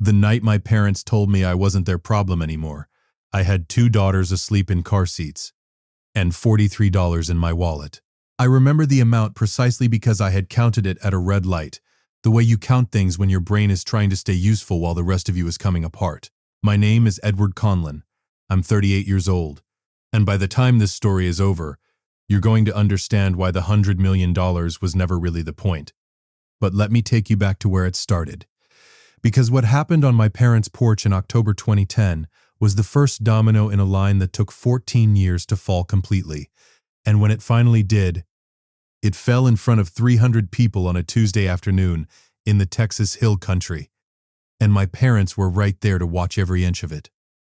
The night my parents told me I wasn't their problem anymore, I had two daughters asleep in car seats and $43 in my wallet. I remember the amount precisely because I had counted it at a red light, the way you count things when your brain is trying to stay useful while the rest of you is coming apart. My name is Edward Conlon. I'm 38 years old, and by the time this story is over, you're going to understand why the $100 million was never really the point. But let me take you back to where it started. Because what happened on my parents' porch in October 2010 was the first domino in a line that took 14 years to fall completely. And when it finally did, it fell in front of 300 people on a Tuesday afternoon in the Texas Hill Country. And my parents were right there to watch every inch of it.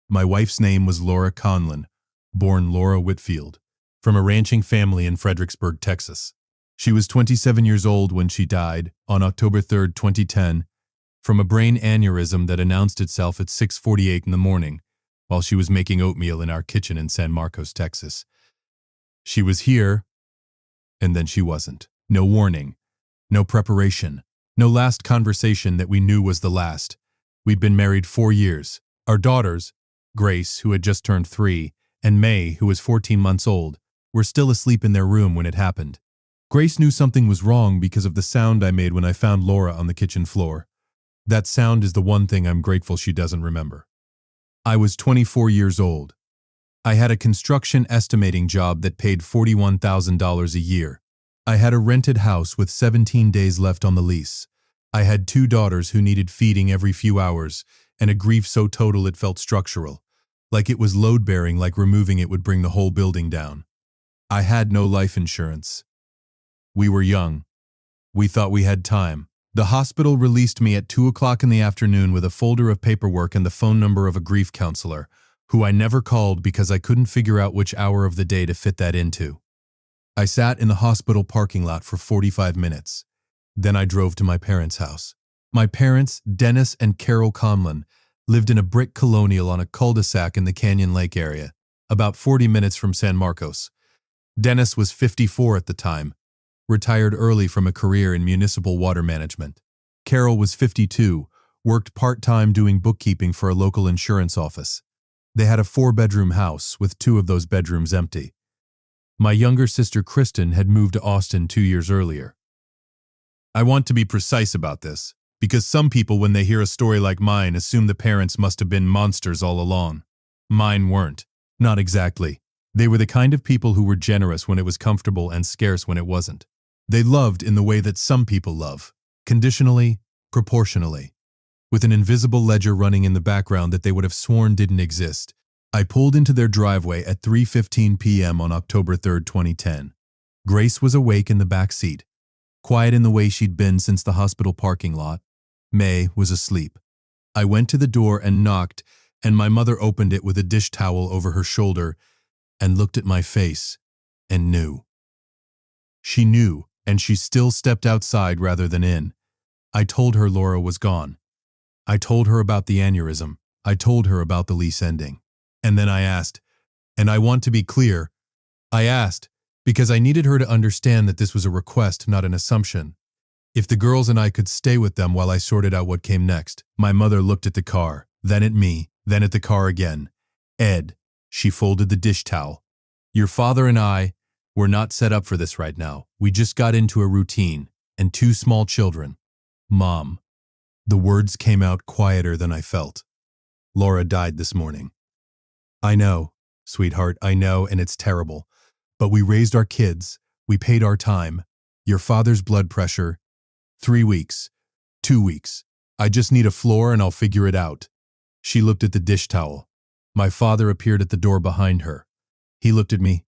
My wife's name was Laura Conlon, born Laura Whitfield, from a ranching family in Fredericksburg, Texas. She was 27 years old when she died on October 3, 2010, from a brain aneurysm that announced itself at 6:48 in the morning while she was making oatmeal in our kitchen in San Marcos, Texas. She was here, and then she wasn't. No warning, no preparation, no last conversation that we knew was the last. We'd been married 4 years. Our daughters, Grace, who had just turned 3, and May, who was 14 months old, were still asleep in their room when it happened. Grace knew something was wrong because of the sound I made when I found Laura on the kitchen floor. That sound is the one thing I'm grateful she doesn't remember. I was 24 years old. I had a construction estimating job that paid $41,000 a year. I had a rented house with 17 days left on the lease. I had two daughters who needed feeding every few hours, and a grief so total it felt structural, like it was load-bearing, like removing it would bring the whole building down. I had no life insurance. We were young. We thought we had time. The hospital released me at 2 o'clock in the afternoon with a folder of paperwork and the phone number of a grief counselor, who I never called because I couldn't figure out which hour of the day to fit that into. I sat in the hospital parking lot for 45 minutes. Then I drove to my parents' house. My parents, Dennis and Carol Conlon, lived in a brick colonial on a cul-de-sac in the Canyon Lake area, about 40 minutes from San Marcos. Dennis was 54 at the time, retired early from a career in municipal water management. Carol was 52, worked part-time doing bookkeeping for a local insurance office. They had a 4-bedroom house with 2 of those bedrooms empty. My younger sister Kristen had moved to Austin 2 years earlier. I want to be precise about this, because some people, when they hear a story like mine, assume the parents must have been monsters all along. Mine weren't. Not exactly. They were the kind of people who were generous when it was comfortable and scarce when it wasn't. They loved in the way that some people love, conditionally, proportionally, with an invisible ledger running in the background that they would have sworn didn't exist. I pulled into their driveway at 3:15 p.m. on October 3, 2010. Grace was awake in the back seat, quiet in the way she'd been since the hospital parking lot. May was asleep. I went to the door and knocked, and my mother opened it with a dish towel over her shoulder and looked at my face and knew. She knew, and she still stepped outside rather than in. I told her Laura was gone. I told her about the aneurysm. I told her about the lease ending. And then I asked, and I want to be clear, I asked because I needed her to understand that this was a request, not an assumption. If the girls and I could stay with them while I sorted out what came next. My mother looked at the car, then at me, then at the car again. Ed, she folded the dish towel. Your father and I, we're not set up for this right now. We just got into a routine, and 2 small children. Mom. The words came out quieter than I felt. Laura died this morning. I know, sweetheart, I know, and it's terrible. But we raised our kids. We paid our time. Your father's blood pressure. 3 weeks. 2 weeks. I just need a floor and I'll figure it out. She looked at the dish towel. My father appeared at the door behind her. He looked at me.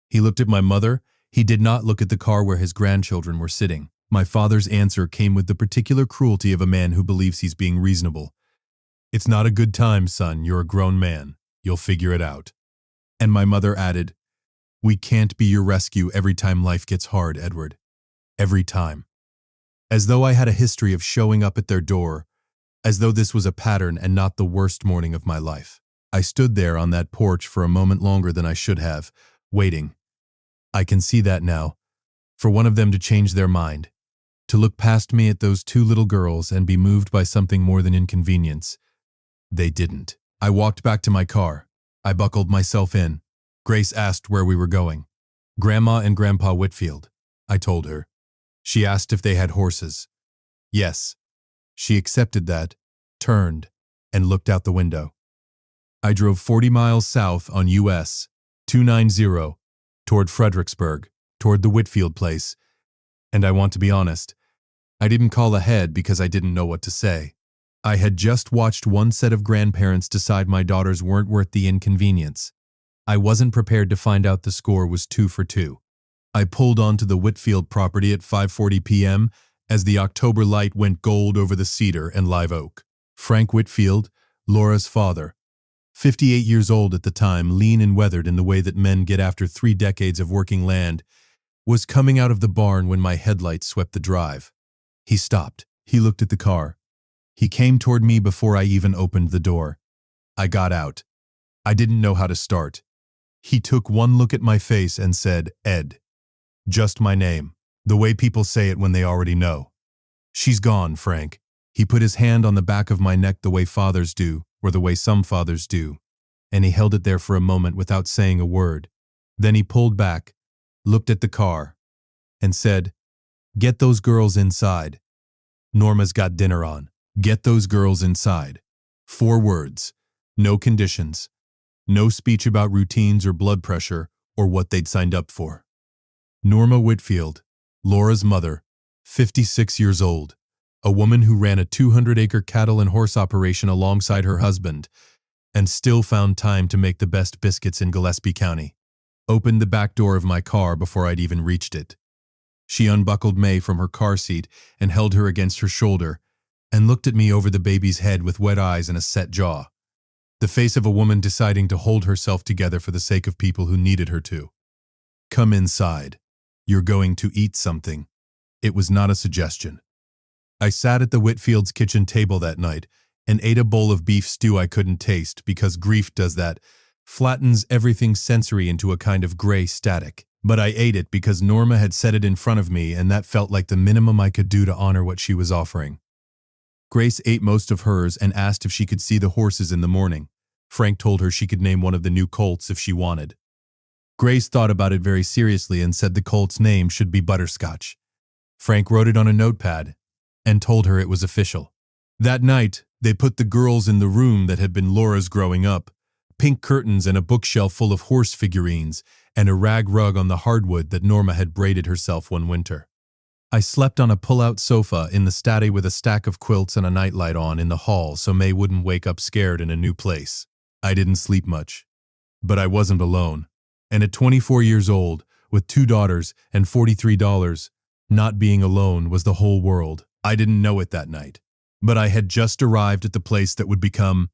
He looked at my mother. He did not look at the car where his grandchildren were sitting. My father's answer came with the particular cruelty of a man who believes he's being reasonable. It's not a good time, son. You're a grown man. You'll figure it out. And my mother added, we can't be your rescue every time life gets hard, Edward. Every time. As though I had a history of showing up at their door, as though this was a pattern and not the worst morning of my life. I stood there on that porch for a moment longer than I should have, waiting. I can see that now, for one of them to change their mind. to look past me at those two little girls and be moved by something more than inconvenience. They didn't. I walked back to my car. I buckled myself in. Grace asked where we were going. Grandma and Grandpa Whitfield, I told her. She asked if they had horses. Yes. She accepted that, turned, and looked out the window. I drove 40 miles south on US 290 toward Fredericksburg, toward the Whitfield place, and I want to be honest, I didn't call ahead because I didn't know what to say. I had just watched one set of grandparents decide my daughters weren't worth the inconvenience. I wasn't prepared to find out the score was 2 for 2. I pulled onto the Whitfield property at 5:40 p.m. as the October light went gold over the cedar and live oak. Frank Whitfield, Laura's father, 58 years old at the time, lean and weathered in the way that men get after 3 decades of working land, was coming out of the barn when my headlights swept the drive. He stopped. He looked at the car. He came toward me before I even opened the door. I got out. I didn't know how to start. He took one look at my face and said, "Ed." Just my name, the way people say it when they already know. "She's gone, Frank." He put his hand on the back of my neck the way fathers do, or the way some fathers do, and he held it there for a moment without saying a word. Then he pulled back, looked at the car, and said, "Get those girls inside. Norma's got dinner on. Get those girls inside." 4 words, no conditions, no speech about routines or blood pressure or what they'd signed up for. Norma Whitfield, Laura's mother, 56 years old, a woman who ran a 200-acre cattle and horse operation alongside her husband and still found time to make the best biscuits in Gillespie County, opened the back door of my car before I'd even reached it. She unbuckled May from her car seat and held her against her shoulder and looked at me over the baby's head with wet eyes and a set jaw, the face of a woman deciding to hold herself together for the sake of people who needed her to. "Come inside. You're going to eat something." It was not a suggestion. I sat at the Whitfield's kitchen table that night and ate a bowl of beef stew I couldn't taste because grief does that, flattens everything sensory into a kind of gray static. But I ate it because Norma had set it in front of me, and that felt like the minimum I could do to honor what she was offering. Grace ate most of hers and asked if she could see the horses in the morning. Frank told her she could name one of the new colts if she wanted. Grace thought about it very seriously and said the colt's name should be Butterscotch. Frank wrote it on a notepad and told her it was official. That night, they put the girls in the room that had been Laura's growing up, pink curtains and a bookshelf full of horse figurines, and a rag rug on the hardwood that Norma had braided herself one winter. I slept on a pull-out sofa in the study with a stack of quilts and a nightlight on in the hall so May wouldn't wake up scared in a new place. I didn't sleep much. But I wasn't alone. And at 24 years old, with 2 daughters and $43, not being alone was the whole world. I didn't know it that night. But I had just arrived at the place that would become,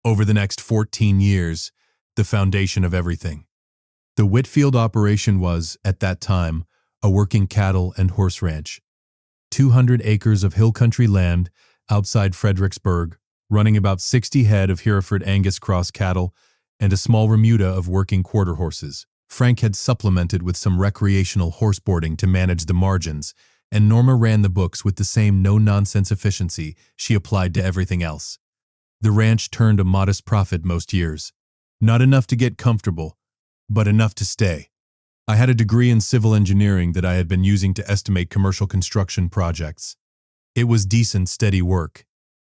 over the next 14 years, the foundation of everything. The Whitfield operation was, at that time, a working cattle and horse ranch. 200 acres of hill country land outside Fredericksburg, running about 60 head of Hereford Angus cross cattle and a small remuda of working quarter horses. Frank had supplemented with some recreational horseboarding to manage the margins, and Norma ran the books with the same no-nonsense efficiency she applied to everything else. The ranch turned a modest profit most years. Not enough to get comfortable, but enough to stay. I had a degree in civil engineering that I had been using to estimate commercial construction projects. It was decent, steady work.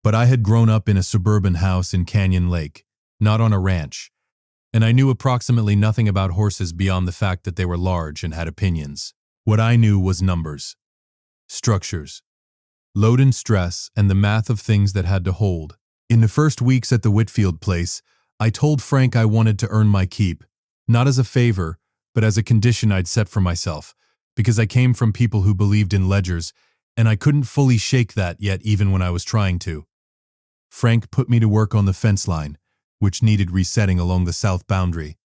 But I had grown up in a suburban house in Canyon Lake, not on a ranch, and I knew approximately nothing about horses beyond the fact that they were large and had opinions. What I knew was numbers, structures, load and stress, and the math of things that had to hold. In the first weeks at the Whitfield place, I told Frank I wanted to earn my keep, not as a favor, but as a condition I'd set for myself, because I came from people who believed in ledgers, and I couldn't fully shake that yet even when I was trying to. Frank put me to work on the fence line, which needed resetting along the south boundary.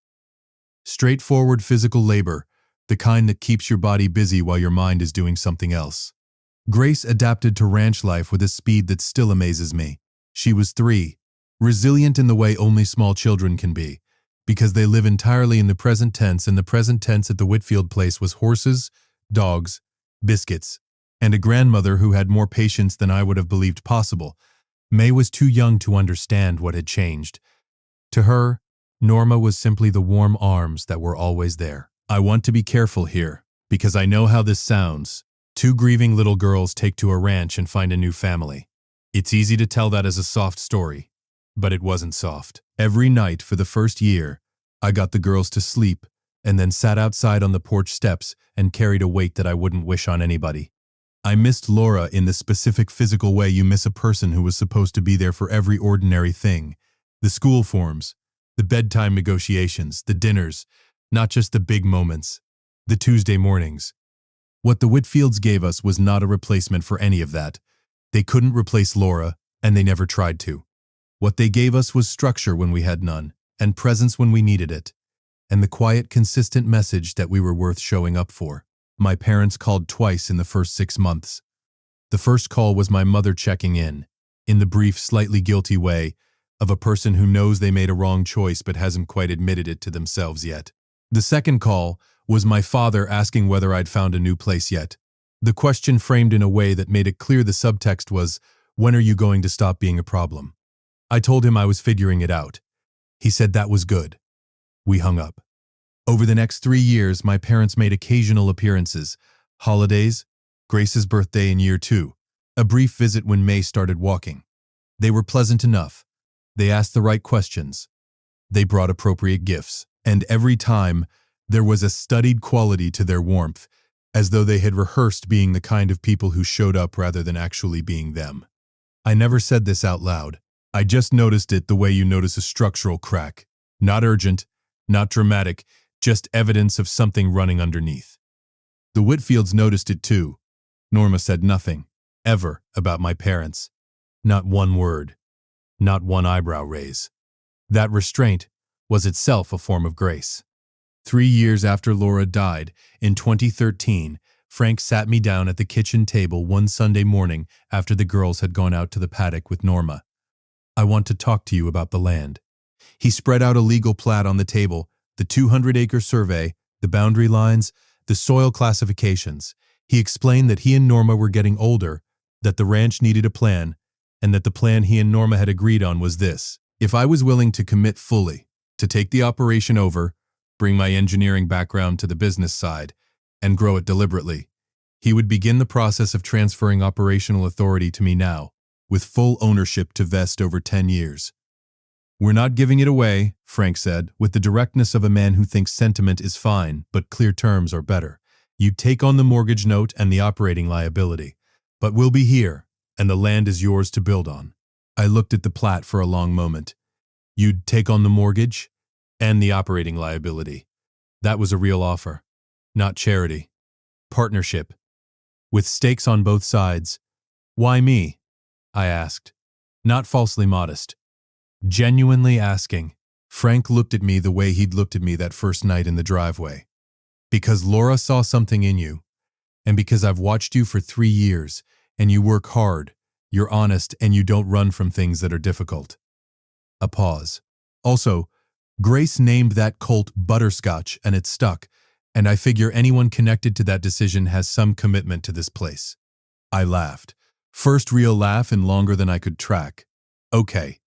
Straightforward physical labor, the kind that keeps your body busy while your mind is doing something else. Grace adapted to ranch life with a speed that still amazes me. She was 3, resilient in the way only small children can be, because they live entirely in the present tense, and the present tense at the Whitfield place was horses, dogs, biscuits, and a grandmother who had more patience than I would have believed possible. May was too young to understand what had changed. To her, Norma was simply the warm arms that were always there. I want to be careful here, because I know how this sounds. Two grieving little girls take to a ranch and find a new family. It's easy to tell that as a soft story, but it wasn't soft. Every night for the first year, I got the girls to sleep and then sat outside on the porch steps and carried a weight that I wouldn't wish on anybody. I missed Laura in the specific physical way you miss a person who was supposed to be there for every ordinary thing. The school forms, the bedtime negotiations, the dinners, not just the big moments, the Tuesday mornings. What the Whitfields gave us was not a replacement for any of that. They couldn't replace Laura, and they never tried to. What they gave us was structure when we had none, and presence when we needed it, and the quiet, consistent message that we were worth showing up for. My parents called twice in the first 6 months. The first call was my mother checking in the brief, slightly guilty way of a person who knows they made a wrong choice but hasn't quite admitted it to themselves yet. The second call was my father asking whether I'd found a new place yet. The question framed in a way that made it clear the subtext was, "When are you going to stop being a problem?" I told him I was figuring it out. He said that was good. We hung up. Over the next 3 years, my parents made occasional appearances, holidays, Grace's birthday in year 2, a brief visit when May started walking. They were pleasant enough. They asked the right questions. They brought appropriate gifts. And every time, there was a studied quality to their warmth, as though they had rehearsed being the kind of people who showed up rather than actually being them. I never said this out loud. I just noticed it the way you notice a structural crack. Not urgent, not dramatic, just evidence of something running underneath. The Whitfields noticed it too. Norma said nothing, ever, about my parents. Not one word. Not one eyebrow raise. That restraint was itself a form of grace. 3 years after Laura died, in 2013, Frank sat me down at the kitchen table one Sunday morning after the girls had gone out to the paddock with Norma. "I want to talk to you about the land." He spread out a legal plat on the table, the 200-acre survey, the boundary lines, the soil classifications. He explained that he and Norma were getting older, that the ranch needed a plan, and that the plan he and Norma had agreed on was this: if I was willing to commit fully, to take the operation over, bring my engineering background to the business side, and grow it deliberately, he would begin the process of transferring operational authority to me now, with full ownership to vest over 10 years. "We're not giving it away," Frank said, with the directness of a man who thinks sentiment is fine, but clear terms are better. "You take on the mortgage note and the operating liability, but we'll be here, and the land is yours to build on." I looked at the plat for a long moment. You'd take on the mortgage and the operating liability. That was a real offer. Not charity. Partnership. With stakes on both sides. "Why me?" I asked. Not falsely modest. Genuinely asking. Frank looked at me the way he'd looked at me that first night in the driveway. "Because Laura saw something in you, and because I've watched you for 3 years, and you work hard, you're honest, and you don't run from things that are difficult." A pause. "Also, Grace named that colt Butterscotch, and it stuck, and I figure anyone connected to that decision has some commitment to this place." I laughed. First real laugh in longer than I could track. "Okay,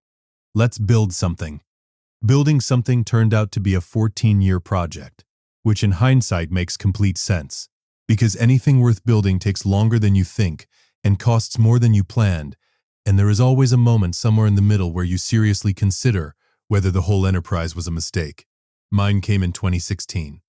let's build something." Building something turned out to be a 14-year project, which in hindsight makes complete sense, because anything worth building takes longer than you think and costs more than you planned, and there is always a moment somewhere in the middle where you seriously consider whether the whole enterprise was a mistake. Mine came in 2016.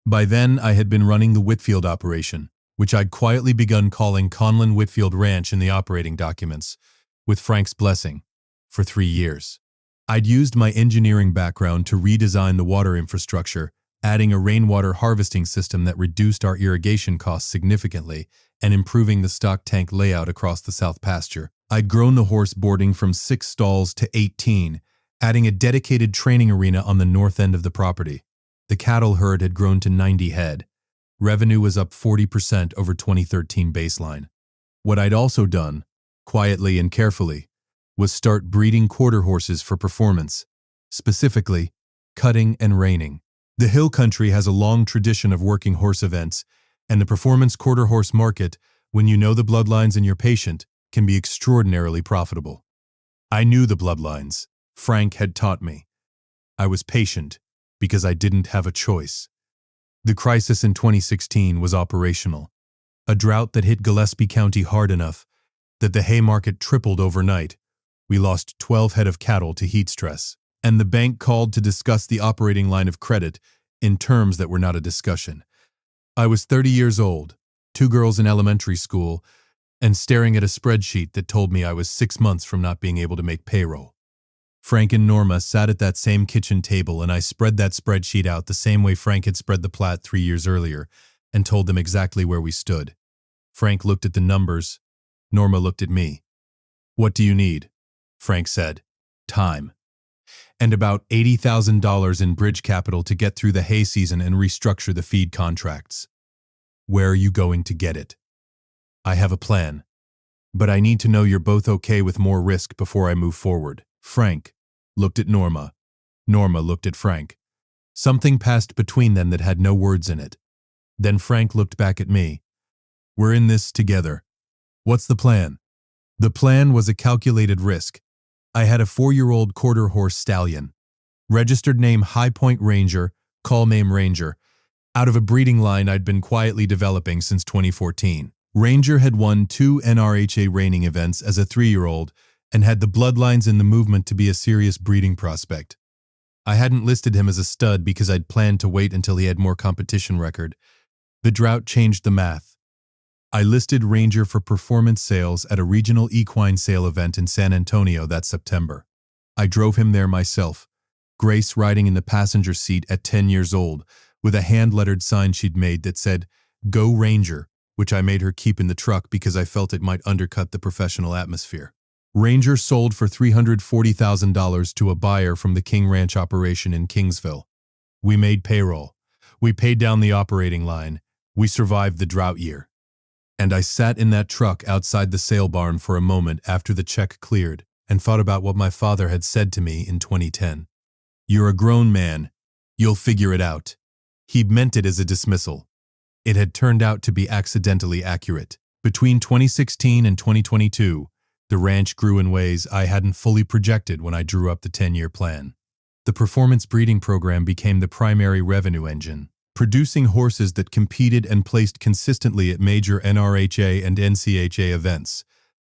By then, I had been running the Whitfield operation, which I'd quietly begun calling Conlin Whitfield Ranch in the operating documents, with Frank's blessing, for 3 years. I'd used my engineering background to redesign the water infrastructure, adding a rainwater harvesting system that reduced our irrigation costs significantly and improving the stock tank layout across the south pasture. I'd grown the horse boarding from 6 stalls to 18, adding a dedicated training arena on the north end of the property. The cattle herd had grown to 90 head. Revenue was up 40% over 2013 baseline. What I'd also done, quietly and carefully, was start breeding quarter horses for performance, specifically cutting and reining. The hill country has a long tradition of working horse events, and the performance quarter horse market when you know the bloodlines and you're patient, can be extraordinarily profitable. I knew the bloodlines. Frank had taught me. I was patient because I didn't have a choice. The crisis in 2016 was operational. A drought that hit Gillespie County hard enough that the hay market tripled overnight. We lost 12 head of cattle to heat stress, and the bank called to discuss the operating line of credit in terms that were not a discussion. I was 30 years old, 2 girls in elementary school, and staring at a spreadsheet that told me I was 6 months from not being able to make payroll. Frank and Norma sat at that same kitchen table, and I spread that spreadsheet out the same way Frank had spread the plat 3 years earlier and told them exactly where we stood. Frank looked at the numbers. Norma looked at me. "What do you need?" Frank said. "Time. And about $80,000 in bridge capital to get through the hay season and restructure the feed contracts." "Where are you going to get it?" "I have a plan. But I need to know you're both okay with more risk before I move forward." Frank looked at Norma. Norma looked at Frank. Something passed between them that had no words in it. Then Frank looked back at me. "We're in this together. What's the plan?" The plan was a calculated risk. I had a 4-year-old quarter horse stallion. Registered name High Point Ranger, call name Ranger, out of a breeding line I'd been quietly developing since 2014. Ranger had won 2 NRHA reining events as a 3-year-old and had the bloodlines in the movement to be a serious breeding prospect. I hadn't listed him as a stud because I'd planned to wait until he had more competition record. The drought changed the math. I listed Ranger for performance sales at a regional equine sale event in San Antonio that September. I drove him there myself, Grace riding in the passenger seat at 10 years old, with a hand-lettered sign she'd made that said, "Go Ranger," which I made her keep in the truck because I felt it might undercut the professional atmosphere. Ranger sold for $340,000 to a buyer from the King Ranch operation in Kingsville. We made payroll. We paid down the operating line. We survived the drought year. And I sat in that truck outside the sale barn for a moment after the check cleared and thought about what my father had said to me in 2010. "You're a grown man. You'll figure it out." He meant it as a dismissal. It had turned out to be accidentally accurate. Between 2016 and 2022, the ranch grew in ways I hadn't fully projected when I drew up the 10-year plan. The performance breeding program became the primary revenue engine, producing horses that competed and placed consistently at major NRHA and NCHA events.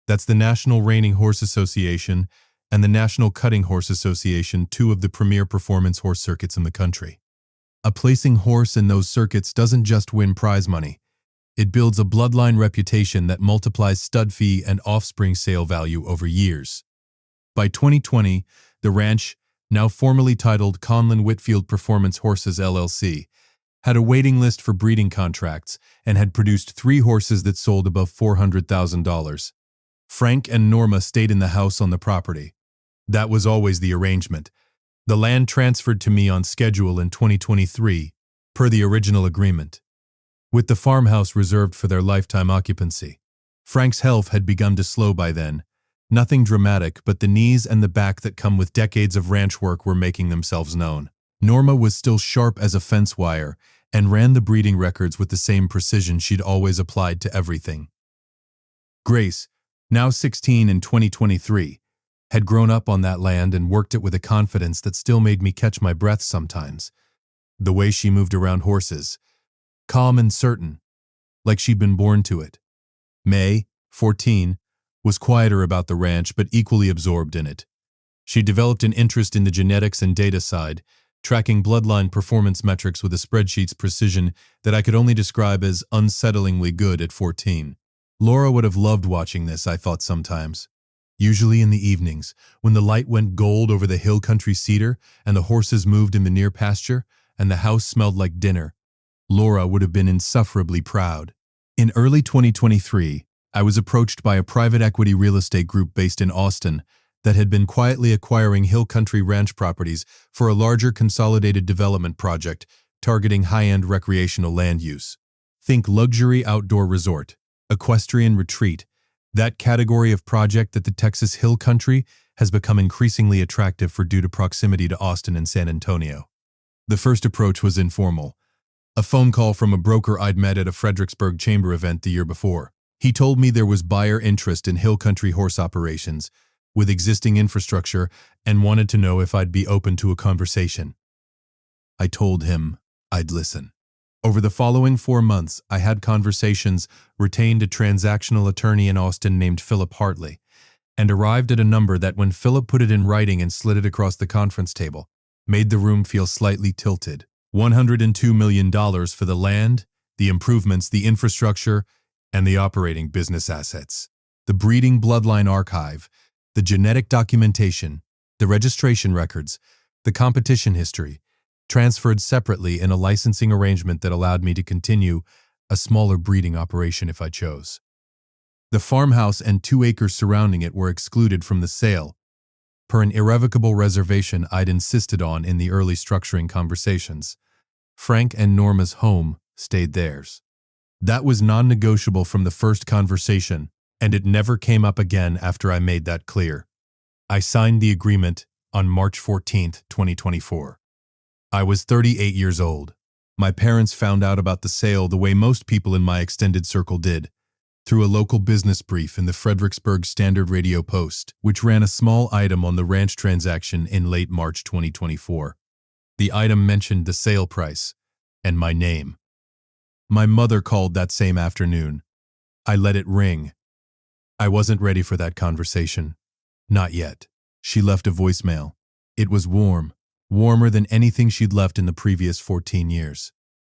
That's the National Reining Horse Association and the National Cutting Horse Association, 2 of the premier performance horse circuits in the country. A placing horse in those circuits doesn't just win prize money. It builds a bloodline reputation that multiplies stud fee and offspring sale value over years. By 2020, the ranch, now formally titled Conlin Whitfield Performance Horses LLC, had a waiting list for breeding contracts and had produced 3 horses that sold above $400,000. Frank and Norma stayed in the house on the property. That was always the arrangement. The land transferred to me on schedule in 2023, per the original agreement, with the farmhouse reserved for their lifetime occupancy. Frank's health had begun to slow by then. Nothing dramatic, but the knees and the back that come with decades of ranch work were making themselves known. Norma was still sharp as a fence wire and ran the breeding records with the same precision she'd always applied to everything. Grace, now 16 in 2023, had grown up on that land and worked it with a confidence that still made me catch my breath sometimes. The way she moved around horses, calm and certain, like she'd been born to it. May, 14, was quieter about the ranch but equally absorbed in it. She developed an interest in the genetics and data side, tracking bloodline performance metrics with a spreadsheet's precision that I could only describe as unsettlingly good at 14. Laura would have loved watching this, I thought sometimes. Usually in the evenings, when the light went gold over the hill country cedar and the horses moved in the near pasture and the house smelled like dinner, Laura would have been insufferably proud. In early 2023, I was approached by a private equity real estate group based in Austin that had been quietly acquiring hill country ranch properties for a larger consolidated development project targeting high-end recreational land use. Think luxury outdoor resort, equestrian retreat, that category of project that the Texas hill country has become increasingly attractive for due to proximity to Austin and San Antonio. The first approach was informal, a phone call from a broker I'd met at a Fredericksburg chamber event the year before. He told me there was buyer interest in hill country horse operations with existing infrastructure and wanted to know if I'd be open to a conversation. I told him I'd listen. Over the following 4 months, I had conversations, retained a transactional attorney in Austin named Philip Hartley, and arrived at a number that, when Philip put it in writing and slid it across the conference table, made the room feel slightly tilted. $102 million for the land, the improvements, the infrastructure, and the operating business assets. The breeding bloodline archive, the genetic documentation, the registration records, the competition history, transferred separately in a licensing arrangement that allowed me to continue a smaller breeding operation if I chose. The farmhouse and 2 acres surrounding it were excluded from the sale, per an irrevocable reservation I'd insisted on in the early structuring conversations. Frank and Norma's home stayed theirs. That was non-negotiable from the first conversation, and it never came up again after I made that clear. I signed the agreement on March 14, 2024. I was 38 years old. My parents found out about the sale the way most people in my extended circle did, through a local business brief in the Fredericksburg Standard Radio Post, which ran a small item on the ranch transaction in late March 2024. The item mentioned the sale price and my name. My mother called that same afternoon. I let it ring. I wasn't ready for that conversation. Not yet. She left a voicemail. It was warm, warmer than anything she'd left in the previous 14 years.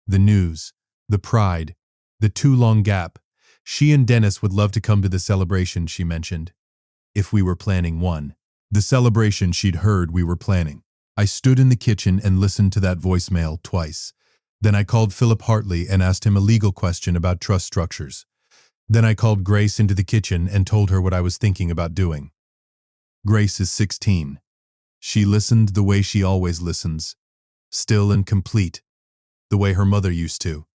The news, the pride, the too long gap. She and Dennis would love to come to the celebration, she mentioned. If we were planning one. The celebration she'd heard we were planning. I stood in the kitchen and listened to that voicemail twice. Then I called Philip Hartley and asked him a legal question about trust structures. Then I called Grace into the kitchen and told her what I was thinking about doing. Grace is 16. She listened the way she always listens, still and complete, the way her mother used to.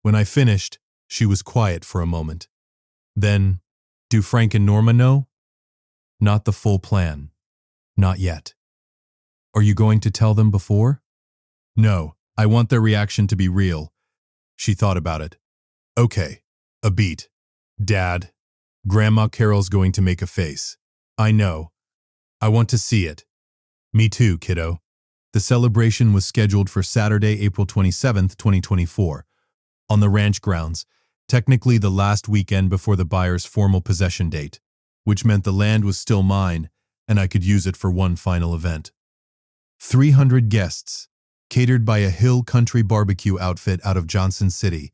When I finished, she was quiet for a moment. Then, do Frank and Norma know? Not the full plan. Not yet. Are you going to tell them before? No, I want their reaction to be real. She thought about it. Okay, a beat. Dad, Grandma Carol's going to make a face. I know. I want to see it. Me too, kiddo. The celebration was scheduled for Saturday, April 27, 2024, on the ranch grounds, technically the last weekend before the buyer's formal possession date, which meant the land was still mine and I could use it for one final event. 300 guests, catered by a hill country barbecue outfit out of Johnson City,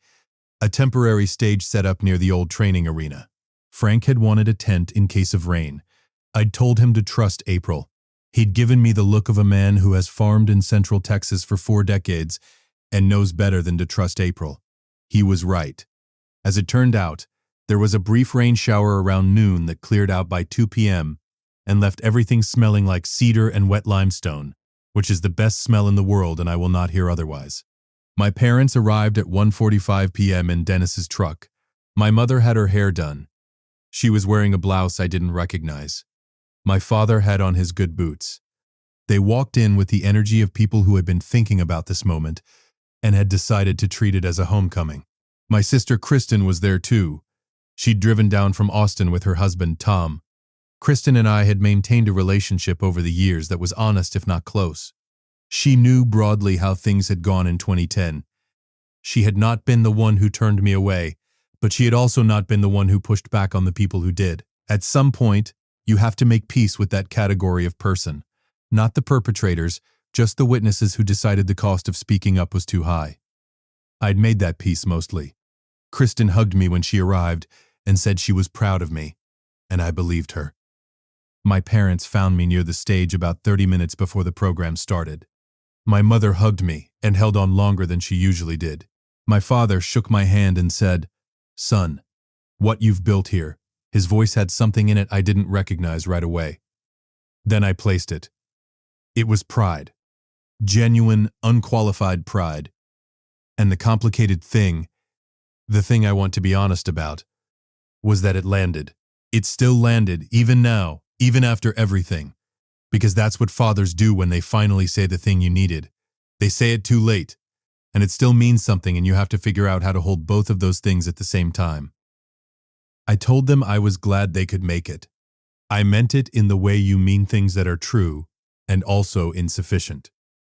a temporary stage set up near the old training arena. Frank had wanted a tent in case of rain. I'd told him to trust April. He'd given me the look of a man who has farmed in Central Texas for 4 decades and knows better than to trust April. He was right. As it turned out, there was a brief rain shower around noon that cleared out by 2 p.m. and left everything smelling like cedar and wet limestone, which is the best smell in the world and I will not hear otherwise. My parents arrived at 1:45 p.m. in Dennis's truck. My mother had her hair done. She was wearing a blouse I didn't recognize. My father had on his good boots. They walked in with the energy of people who had been thinking about this moment and had decided to treat it as a homecoming. My sister Kristen was there too. She'd driven down from Austin with her husband, Tom. Kristen and I had maintained a relationship over the years that was honest if not close. She knew broadly how things had gone in 2010. She had not been the one who turned me away, but she had also not been the one who pushed back on the people who did. At some point, you have to make peace with that category of person. Not the perpetrators, just the witnesses who decided the cost of speaking up was too high. I'd made that peace mostly. Kristen hugged me when she arrived and said she was proud of me, and I believed her. My parents found me near the stage about 30 minutes before the program started. My mother hugged me and held on longer than she usually did. My father shook my hand and said, "Son, what you've built here." His voice had something in it I didn't recognize right away. Then I placed it. It was pride. Genuine, unqualified pride. And the complicated thing, the thing I want to be honest about, was that it landed. It still landed, even now, even after everything. Because that's what fathers do when they finally say the thing you needed. They say it too late, and it still means something and you have to figure out how to hold both of those things at the same time. I told them I was glad they could make it. I meant it in the way you mean things that are true and also insufficient.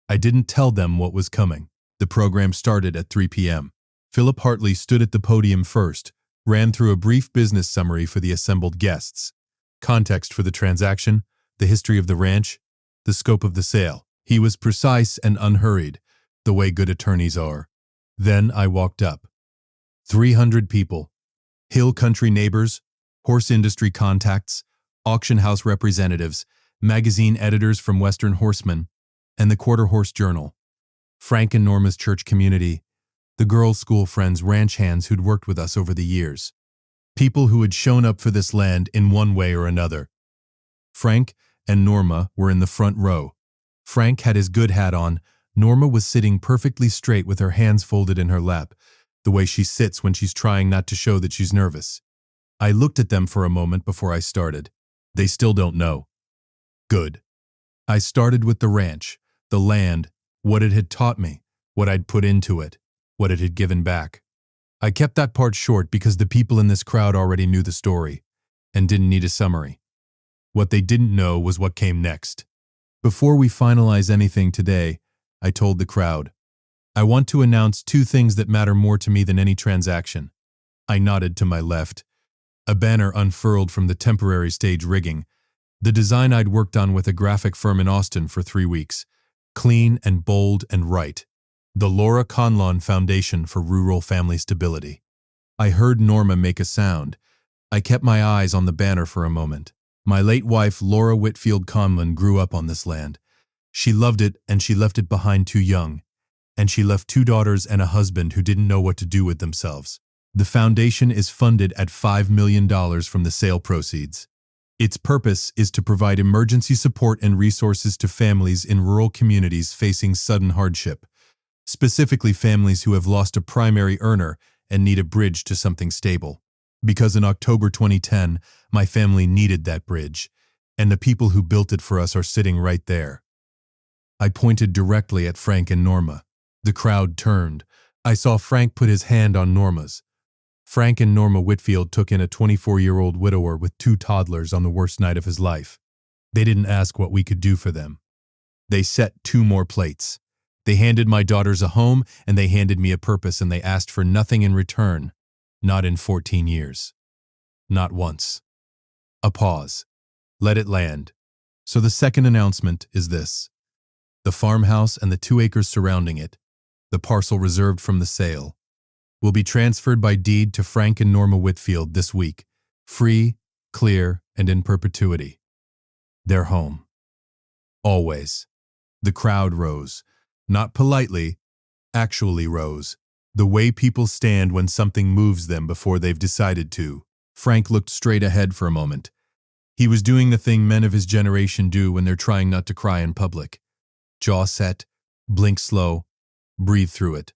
I didn't tell them what was coming. The program started at 3 p.m. Philip Hartley stood at the podium first, ran through a brief business summary for the assembled guests, context for the transaction, the history of the ranch, the scope of the sale. He was precise and unhurried, the way good attorneys are. Then I walked up. 300 people. Hill country neighbors, horse industry contacts, auction house representatives, magazine editors from Western Horseman, and the Quarter Horse Journal. Frank and Norma's church community, the girls' school friends, ranch hands who'd worked with us over the years. People who had shown up for this land in one way or another. Frank and Norma were in the front row. Frank had his good hat on. Norma was sitting perfectly straight with her hands folded in her lap, the way she sits when she's trying not to show that she's nervous. I looked at them for a moment before I started. They still don't know. Good. I started with the ranch, the land, what it had taught me, what I'd put into it, what it had given back. I kept that part short because the people in this crowd already knew the story and didn't need a summary. What they didn't know was what came next. Before we finalize anything today, I told the crowd, I want to announce two things that matter more to me than any transaction. I nodded to my left. A banner unfurled from the temporary stage rigging, the design I'd worked on with a graphic firm in Austin for 3 weeks. Clean and bold and right. The Laura Conlon Foundation for Rural Family Stability. I heard Norma make a sound. I kept my eyes on the banner for a moment. My late wife, Laura Whitfield Conlon, grew up on this land. She loved it, and she left it behind too young. And she left 2 daughters and a husband who didn't know what to do with themselves. The foundation is funded at $5 million from the sale proceeds. Its purpose is to provide emergency support and resources to families in rural communities facing sudden hardship, specifically families who have lost a primary earner and need a bridge to something stable. Because in October 2010, my family needed that bridge, and the people who built it for us are sitting right there. I pointed directly at Frank and Norma. The crowd turned. I saw Frank put his hand on Norma's. Frank and Norma Whitfield took in a 24-year-old widower with 2 toddlers on the worst night of his life. They didn't ask what we could do for them. They set 2 more plates. They handed my daughters a home, and they handed me a purpose, and they asked for nothing in return. Not in 14 years. Not once. A pause. Let it land. So the second announcement is this. The farmhouse and the 2 acres surrounding it, the parcel reserved from the sale, will be transferred by deed to Frank and Norma Whitfield this week, free, clear, and in perpetuity. Their home. Always. The crowd rose. Not politely, actually rose. The way people stand when something moves them before they've decided to. Frank looked straight ahead for a moment. He was doing the thing men of his generation do when they're trying not to cry in public. Jaw set, blink slow, breathe through it.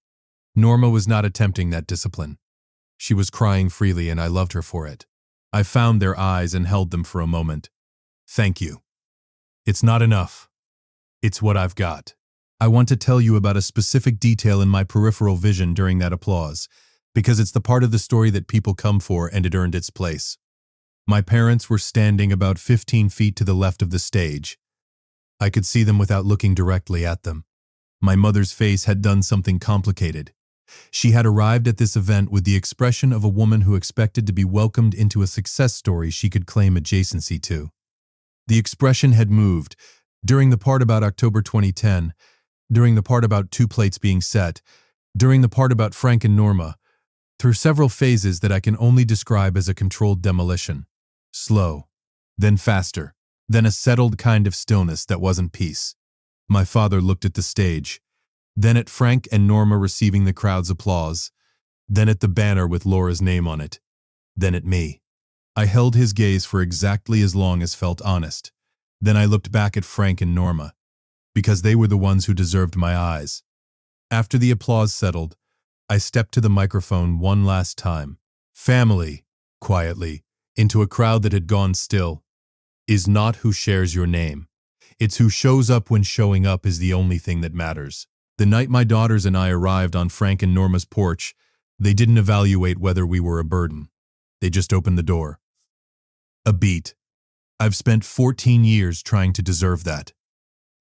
Norma was not attempting that discipline. She was crying freely, and I loved her for it. I found their eyes and held them for a moment. Thank you. It's not enough. It's what I've got. I want to tell you about a specific detail in my peripheral vision during that applause, because it's the part of the story that people come for, and it earned its place. My parents were standing about 15 feet to the left of the stage. I could see them without looking directly at them. My mother's face had done something complicated. She had arrived at this event with the expression of a woman who expected to be welcomed into a success story she could claim adjacency to. The expression had moved, during the part about October 2010, during the part about 2 plates being set, during the part about Frank and Norma, through several phases that I can only describe as a controlled demolition. Slow, then faster, then a settled kind of stillness that wasn't peace. My father looked at the stage, then at Frank and Norma receiving the crowd's applause, then at the banner with Laura's name on it, then at me. I held his gaze for exactly as long as felt honest. Then I looked back at Frank and Norma, because they were the ones who deserved my eyes. After the applause settled, I stepped to the microphone one last time. Family, quietly, into a crowd that had gone still, is not who shares your name. It's who shows up when showing up is the only thing that matters. The night my daughters and I arrived on Frank and Norma's porch, they didn't evaluate whether we were a burden. They just opened the door. A beat. I've spent 14 years trying to deserve that.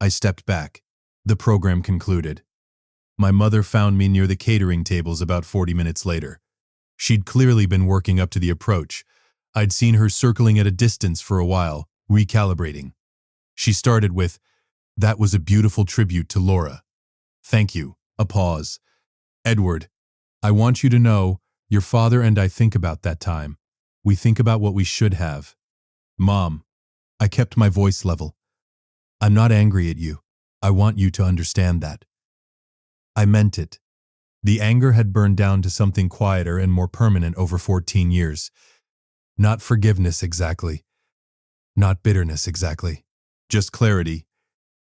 I stepped back. The program concluded. My mother found me near the catering tables about 40 minutes later. She'd clearly been working up to the approach. I'd seen her circling at a distance for a while, recalibrating. She started with, "That was a beautiful tribute to Laura. Thank you." A pause. "Edward, I want you to know, your father and I think about that time. We think about what we should have." "Mom," I kept my voice level. "I'm not angry at you. I want you to understand that." I meant it. The anger had burned down to something quieter and more permanent over 14 years. Not forgiveness exactly. Not bitterness exactly. Just clarity.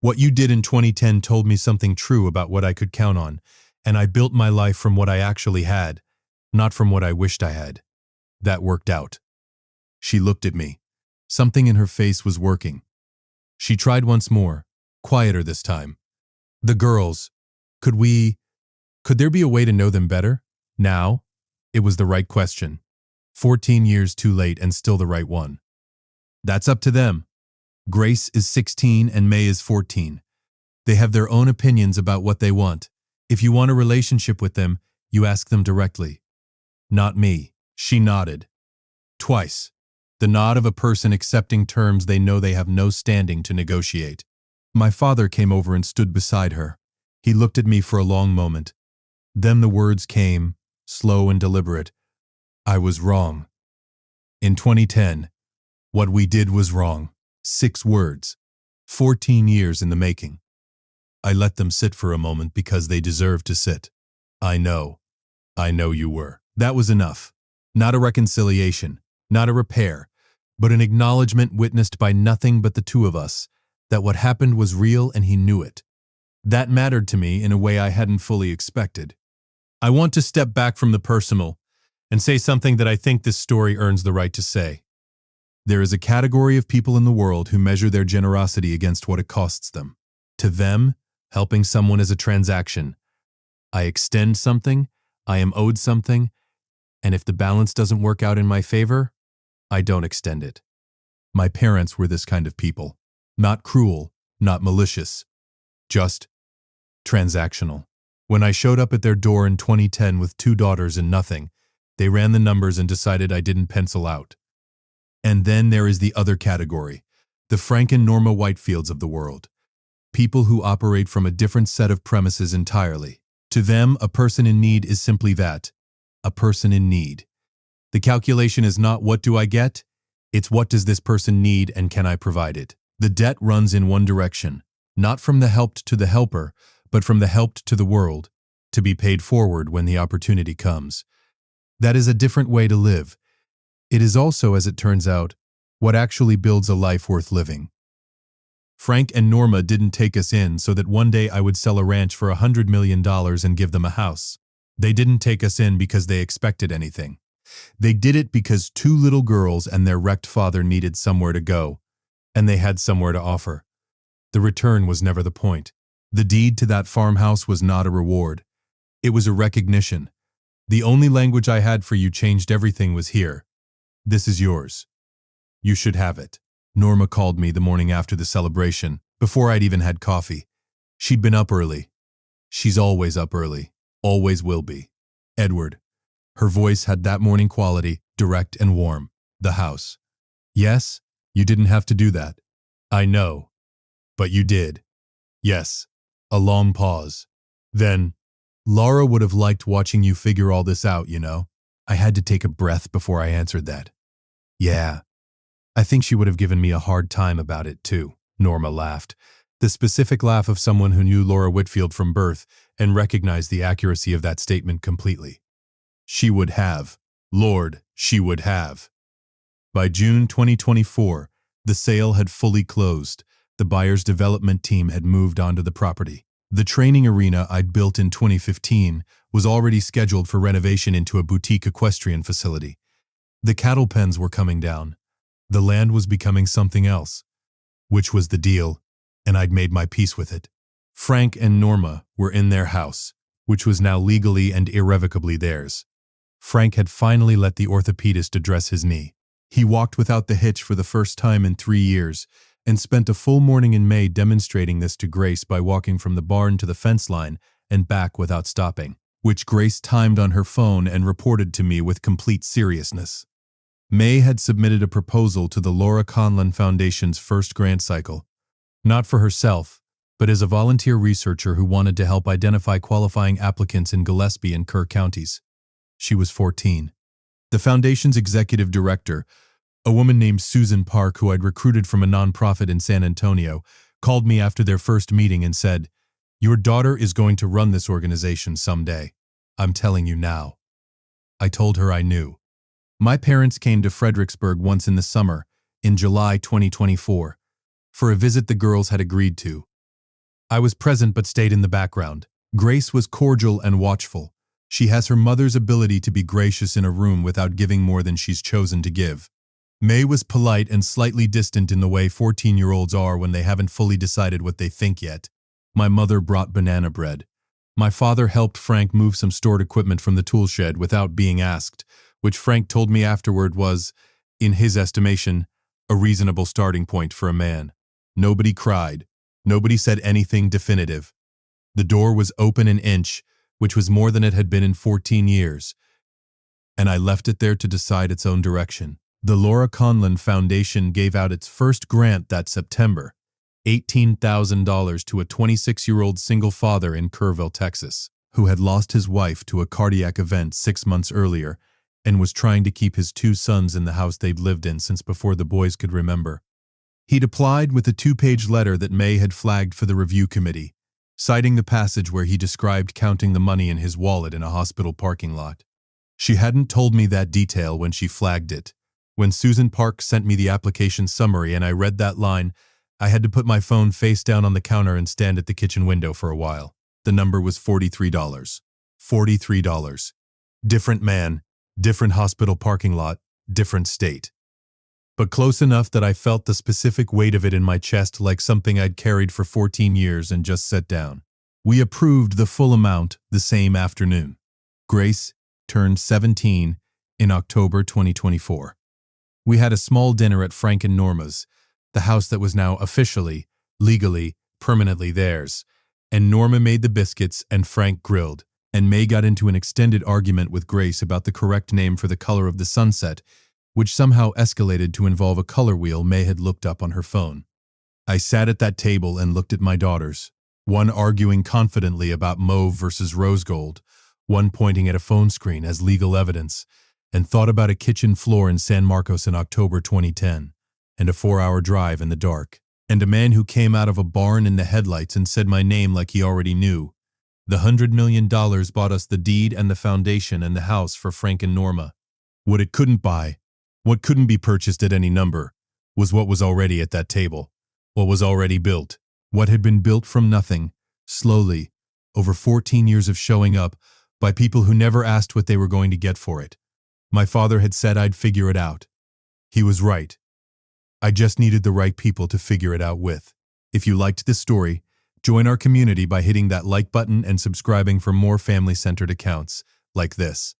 What you did in 2010 told me something true about what I could count on, and I built my life from what I actually had, not from what I wished I had. That worked out. She looked at me. Something in her face was working. She tried once more, quieter this time. "The girls, could there be a way to know them better? Now?" It was the right question. 14 years too late and still the right one. "That's up to them. Grace is 16 and May is 14. They have their own opinions about what they want. If you want a relationship with them, you ask them directly." "Not me." She nodded. Twice. The nod of a person accepting terms they know they have no standing to negotiate. My father came over and stood beside her. He looked at me for a long moment. Then the words came, slow and deliberate. "I was wrong. In 2010, what we did was wrong." 6 words. 14 years in the making. I let them sit for a moment because they deserved to sit. I know you were." That was enough. Not a reconciliation, not a repair, but an acknowledgement witnessed by nothing but the two of us, that what happened was real and he knew it. That mattered to me in a way I hadn't fully expected. I want to step back from the personal and say something that I think this story earns the right to say. There is a category of people in the world who measure their generosity against what it costs them. To them, helping someone is a transaction. I extend something, I am owed something, and if the balance doesn't work out in my favor, I don't extend it. My parents were this kind of people. Not cruel, not malicious, just transactional. When I showed up at their door in 2010 with 2 daughters and nothing, they ran the numbers and decided I didn't pencil out. And then there is the other category, the Frank and Norma Whitefields of the world. People who operate from a different set of premises entirely. To them, a person in need is simply that, a person in need. The calculation is not what do I get, it's what does this person need and can I provide it. The debt runs in one direction, not from the helped to the helper, but from the helped to the world, to be paid forward when the opportunity comes. That is a different way to live. It is also, as it turns out, what actually builds a life worth living. Frank and Norma didn't take us in so that one day I would sell a ranch for $100 million and give them a house. They didn't take us in because they expected anything. They did it because 2 little girls and their wrecked father needed somewhere to go, and they had somewhere to offer. The return was never the point. The deed to that farmhouse was not a reward. It was a recognition. The only language I had for you changed everything was here. This is yours. You should have it. Norma called me the morning after the celebration, before I'd even had coffee. She'd been up early. She's always up early. Always will be. Edward. Her voice had that morning quality, direct and warm. The house. Yes, you didn't have to do that. I know. But you did. Yes. A long pause. Then, Laura would have liked watching you figure all this out, you know. I had to take a breath before I answered that. Yeah. I think she would have given me a hard time about it, too. Norma laughed. The specific laugh of someone who knew Laura Whitfield from birth and recognized the accuracy of that statement completely. She would have. Lord, she would have. By June 2024, the sale had fully closed. The buyer's development team had moved onto the property. The training arena I'd built in 2015 was already scheduled for renovation into a boutique equestrian facility. The cattle pens were coming down. The land was becoming something else, which was the deal, and I'd made my peace with it. Frank and Norma were in their house, which was now legally and irrevocably theirs. Frank had finally let the orthopedist address his knee. He walked without the hitch for the first time in 3 years and spent a full morning in May demonstrating this to Grace by walking from the barn to the fence line and back without stopping, which Grace timed on her phone and reported to me with complete seriousness. May had submitted a proposal to the Laura Conlon Foundation's first grant cycle, not for herself, but as a volunteer researcher who wanted to help identify qualifying applicants in Gillespie and Kerr counties. She was 14. The foundation's executive director, a woman named Susan Park who I'd recruited from a nonprofit in San Antonio, called me after their first meeting and said, "Your daughter is going to run this organization someday. I'm telling you now." I told her I knew. My parents came to Fredericksburg once in the summer, in July 2024, for a visit the girls had agreed to. I was present but stayed in the background. Grace was cordial and watchful. She has her mother's ability to be gracious in a room without giving more than she's chosen to give. May was polite and slightly distant in the way 14-year-olds are when they haven't fully decided what they think yet. My mother brought banana bread. My father helped Frank move some stored equipment from the tool shed without being asked, which Frank told me afterward was, in his estimation, a reasonable starting point for a man. Nobody cried. Nobody said anything definitive. The door was open an inch, which was more than it had been in 14 years, and I left it there to decide its own direction. The Laura Conlon Foundation gave out its first grant that September, $18,000 to a 26-year-old single father in Kerrville, Texas, who had lost his wife to a cardiac event 6 months earlier and was trying to keep his 2 sons in the house they'd lived in since before the boys could remember. He'd applied with a 2-page letter that May had flagged for the review committee, citing the passage where he described counting the money in his wallet in a hospital parking lot. She hadn't told me that detail when she flagged it. When Susan Park sent me the application summary and I read that line, I had to put my phone face down on the counter and stand at the kitchen window for a while. The number was $43. $43. Different man, different hospital parking lot, different state. But close enough that I felt the specific weight of it in my chest like something I'd carried for 14 years and just set down. We approved the full amount the same afternoon. Grace turned 17 in October 2024. We had a small dinner at Frank and Norma's, the house that was now officially, legally, permanently theirs, and Norma made the biscuits and Frank grilled, and May got into an extended argument with Grace about the correct name for the color of the sunset, which somehow escalated to involve a color wheel May had looked up on her phone. I sat at that table and looked at my daughters, one arguing confidently about mauve versus rose gold, one pointing at a phone screen as legal evidence, and thought about a kitchen floor in San Marcos in October 2010, and a 4-hour drive in the dark, and a man who came out of a barn in the headlights and said my name like he already knew. The $100 million bought us the deed and the foundation and the house for Frank and Norma. What it couldn't buy, what couldn't be purchased at any number, was what was already at that table, what was already built, what had been built from nothing, slowly, over 14 years of showing up, by people who never asked what they were going to get for it. My father had said I'd figure it out. He was right. I just needed the right people to figure it out with. If you liked this story, join our community by hitting that like button and subscribing for more family-centered accounts like this.